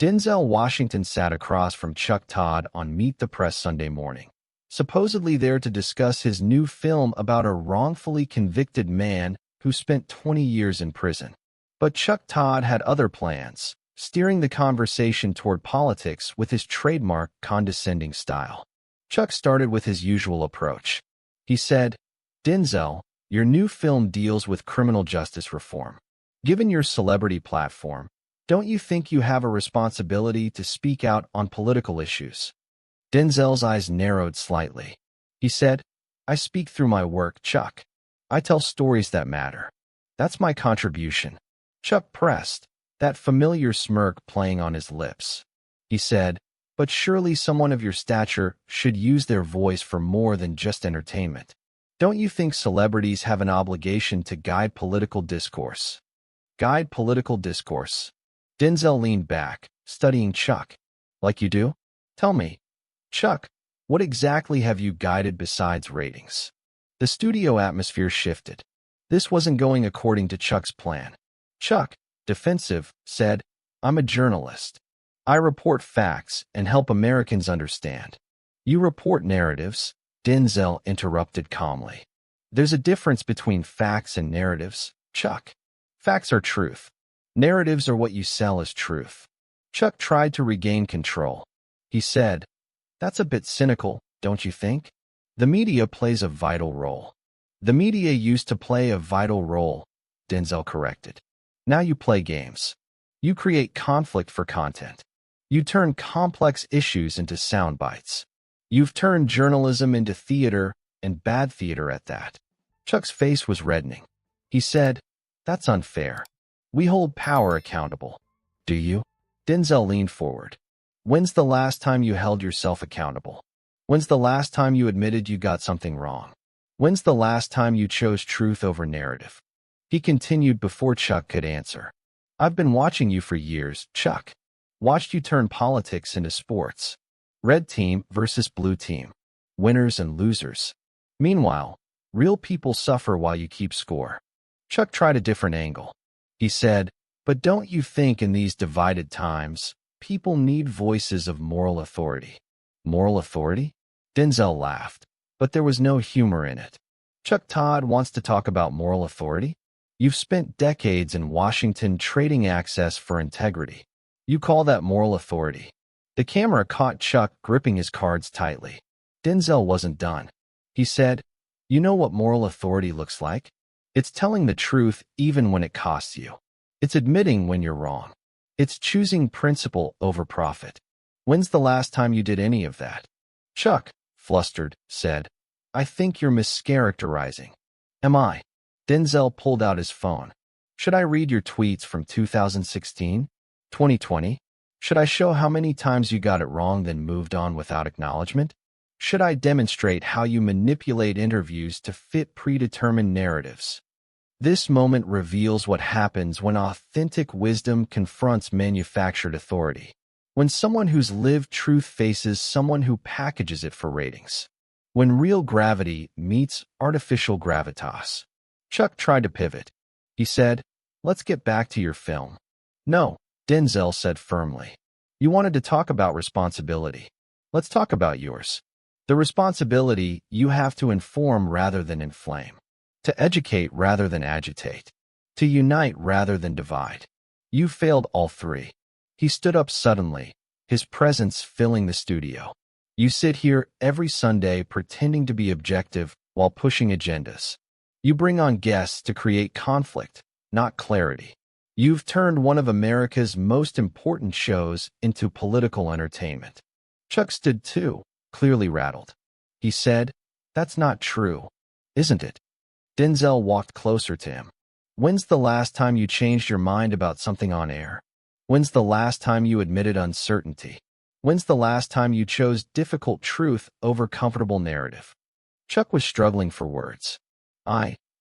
Denzel Washington sat across from Chuck Todd on Meet the Press Sunday morning, supposedly there to discuss his new film about a wrongfully convicted man who spent 20 years in prison. But Chuck Todd had other plans, steering the conversation toward politics with his trademark condescending style. Chuck started with his usual approach. He said, "Denzel, your new film deals with criminal justice reform. Given your celebrity platform, don't you think you have a responsibility to speak out on political issues?" Denzel's eyes narrowed slightly. He said, "I speak through my work, Chuck. I tell stories that matter. That's my contribution." Chuck pressed, that familiar smirk playing on his lips. He said, "But surely someone of your stature should use their voice for more than just entertainment. Don't you think celebrities have an obligation to guide political discourse?" Guide political discourse. Denzel leaned back, studying Chuck. "Like you do? Tell me, Chuck, what exactly have you guided besides ratings?" The studio atmosphere shifted. This wasn't going according to Chuck's plan. Chuck, defensive, said, "I'm a journalist. I report facts and help Americans understand." "You report narratives," Denzel interrupted calmly. "There's a difference between facts and narratives, Chuck. Facts are truth. Narratives are what you sell as truth." Chuck tried to regain control. He said, "That's a bit cynical, don't you think? The media plays a vital role." "The media used to play a vital role," Denzel corrected. "Now you play games. You create conflict for content. You turn complex issues into sound bites. You've turned journalism into theater, and bad theater at that." Chuck's face was reddening. He said, "That's unfair. We hold power accountable." "Do you?" Denzel leaned forward. "When's the last time you held yourself accountable? When's the last time you admitted you got something wrong? When's the last time you chose truth over narrative?" He continued before Chuck could answer. "I've been watching you for years, Chuck. Watched you turn politics into sports. Red team versus blue team. Winners and losers. Meanwhile, real people suffer while you keep score." Chuck tried a different angle. He said, "But don't you think in these divided times, people need voices of moral authority?" "Moral authority?" Denzel laughed, but there was no humor in it. "Chuck Todd wants to talk about moral authority? You've spent decades in Washington trading access for integrity. You call that moral authority?" The camera caught Chuck gripping his cards tightly. Denzel wasn't done. He said, "You know what moral authority looks like? It's telling the truth even when it costs you. It's admitting when you're wrong. It's choosing principle over profit. When's the last time you did any of that?" Chuck, flustered, said, "I think you're mischaracterizing." "Am I?" Denzel pulled out his phone. "Should I read your tweets from 2016? 2020? Should I show how many times you got it wrong then moved on without acknowledgement? Should I demonstrate how you manipulate interviews to fit predetermined narratives?" This moment reveals what happens when authentic wisdom confronts manufactured authority. When someone who's lived truth faces someone who packages it for ratings. When real gravity meets artificial gravitas. Chuck tried to pivot. He said, "Let's get back to your film." "No," Denzel said firmly. "You wanted to talk about responsibility. Let's talk about yours. The responsibility you have to inform rather than inflame. To educate rather than agitate. To unite rather than divide. You failed all three." He stood up suddenly, his presence filling the studio. "You sit here every Sunday pretending to be objective while pushing agendas. You bring on guests to create conflict, not clarity. You've turned one of America's most important shows into political entertainment." Chuck stood too, clearly rattled. He said, "That's not true, isn't it?" Denzel walked closer to him. "When's the last time you changed your mind about something on air? When's the last time you admitted uncertainty? When's the last time you chose difficult truth over comfortable narrative?" Chuck was struggling for words.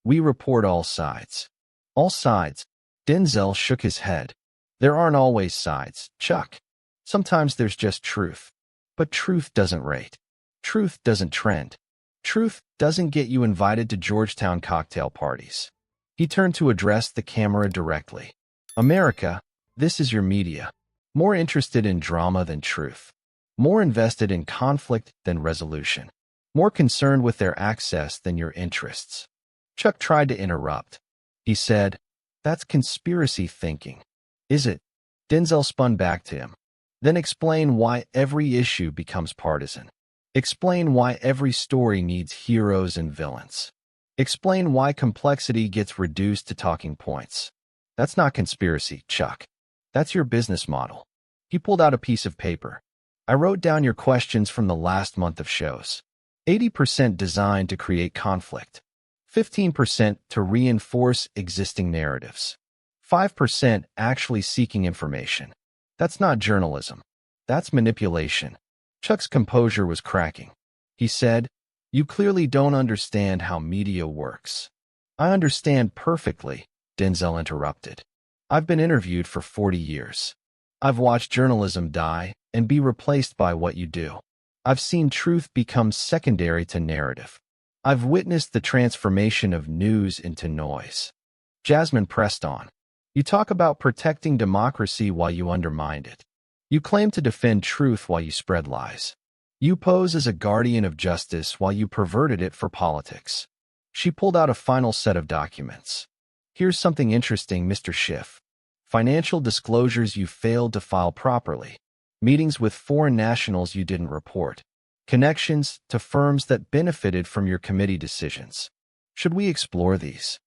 We report all sides." "All sides?" Denzel shook his head. "There aren't always sides, Chuck. Sometimes there's just truth. But truth doesn't rate. Truth doesn't trend. Truth doesn't get you invited to Georgetown cocktail parties." He turned to address the camera directly. "America, this is your media. more interested in drama than truth, more invested in conflict than resolution, more concerned with their access than your interests. Chuck tried to interrupt. He said, "That's conspiracy thinking." "Is it?" Denzel spun back to him. "Then explain why every issue becomes partisan. Explain why every story needs heroes and villains. Explain why complexity gets reduced to talking points." "That's not conspiracy, Chuck. That's your business model." He pulled out a piece of paper. "I wrote down your questions from the last month of shows. 80% designed to create conflict, 15% to reinforce existing narratives, 5% actually seeking information. That's not journalism. That's manipulation." Chuck's composure was cracking. He said, "You clearly don't understand how media works." "I understand perfectly," Denzel interrupted. "I've been interviewed for 40 years. I've watched journalism die and be replaced by what you do. I've seen truth become secondary to narrative. I've witnessed the transformation of news into noise." Jasmine pressed on. "You talk about protecting democracy while you undermine it. You claim to defend truth while you spread lies. You pose as a guardian of justice while you perverted it for politics." She pulled out a final set of documents. "Here's something interesting, Mr. Schiff. Financial disclosures you failed to file properly. Meetings with foreign nationals you didn't report. Connections to firms that benefited from your committee decisions. Should we explore these?"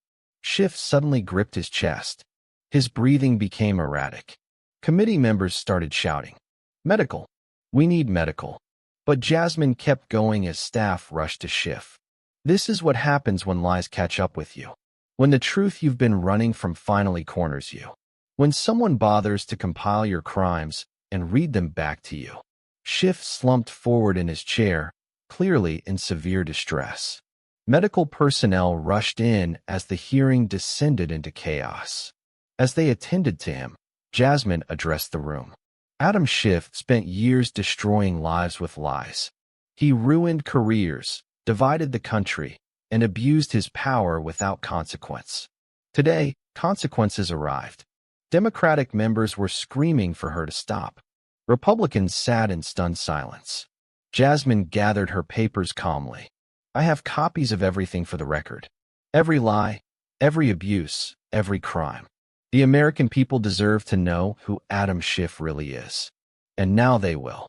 Schiff suddenly gripped his chest. His breathing became erratic. Committee members started shouting, "Medical! We need medical!" But Jasmine kept going as staff rushed to Schiff. "This is what happens when lies catch up with you. When the truth you've been running from finally corners you. When someone bothers to compile your crimes and read them back to you." Schiff slumped forward in his chair, clearly in severe distress. Medical personnel rushed in as the hearing descended into chaos. As they attended to him, Jasmine addressed the room. Adam Schiff spent years destroying lives with lies. He ruined careers, divided the country, and abused his power without consequence. Today, consequences arrived. Democratic members were screaming for her to stop. Republicans sat in stunned silence. Jasmine gathered her papers calmly. "I have copies of everything for the record. Every lie, every abuse, every crime. The American people deserve to know who Adam Schiff really is. And now they will."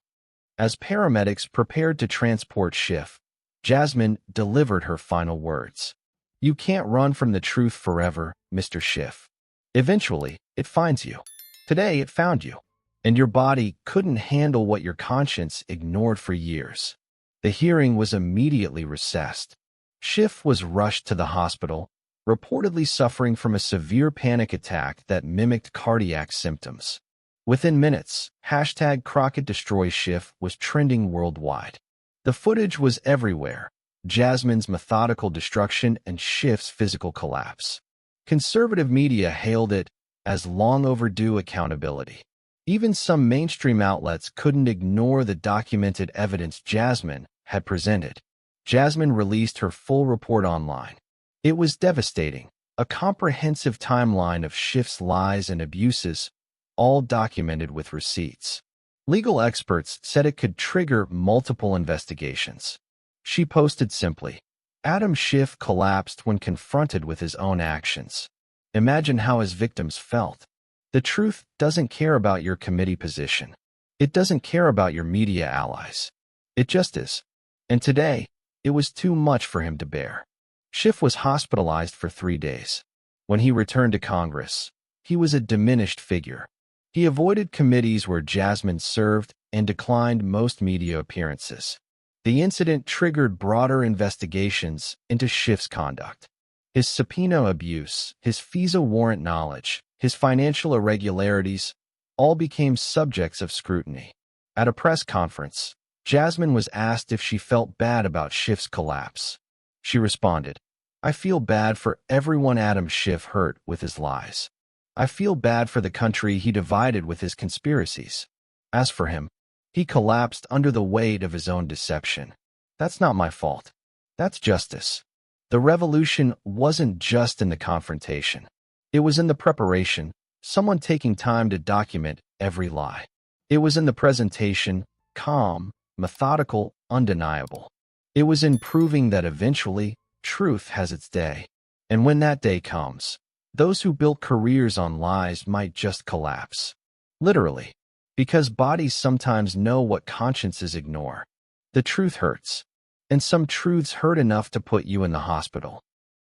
As paramedics prepared to transport Schiff, Jasmine delivered her final words. "You can't run from the truth forever, Mr. Schiff. Eventually, it finds you. Today, it found you. And your body couldn't handle what your conscience ignored for years." The hearing was immediately recessed. Schiff was rushed to the hospital, reportedly suffering from a severe panic attack that mimicked cardiac symptoms. Within minutes, #Crockett Destroys Schiff was trending worldwide. The footage was everywhere, Jasmine's methodical destruction and Schiff's physical collapse. Conservative media hailed it as long overdue accountability. Even some mainstream outlets couldn't ignore the documented evidence Jasmine had presented. Jasmine released her full report online. It was devastating, a comprehensive timeline of Schiff's lies and abuses, all documented with receipts. Legal experts said it could trigger multiple investigations. She posted simply, "Adam Schiff collapsed when confronted with his own actions. Imagine how his victims felt." The truth doesn't care about your committee position. It doesn't care about your media allies. It just is. And today, it was too much for him to bear. Schiff was hospitalized for 3 days. When he returned to Congress, he was a diminished figure. He avoided committees where Jasmine served and declined most media appearances. The incident triggered broader investigations into Schiff's conduct. His subpoena abuse, his FISA warrant knowledge, his financial irregularities, all became subjects of scrutiny. At a press conference, Jasmine was asked if she felt bad about Schiff's collapse. She responded, "I feel bad for everyone Adam Schiff hurt with his lies. I feel bad for the country he divided with his conspiracies. As for him, he collapsed under the weight of his own deception. That's not my fault. That's justice." The revolution wasn't just in the confrontation. It was in the preparation, someone taking time to document every lie. It was in the presentation, calm, methodical, undeniable. It was in proving that eventually, truth has its day. And when that day comes, those who built careers on lies might just collapse. Literally. Because bodies sometimes know what consciences ignore. The truth hurts. And some truths hurt enough to put you in the hospital.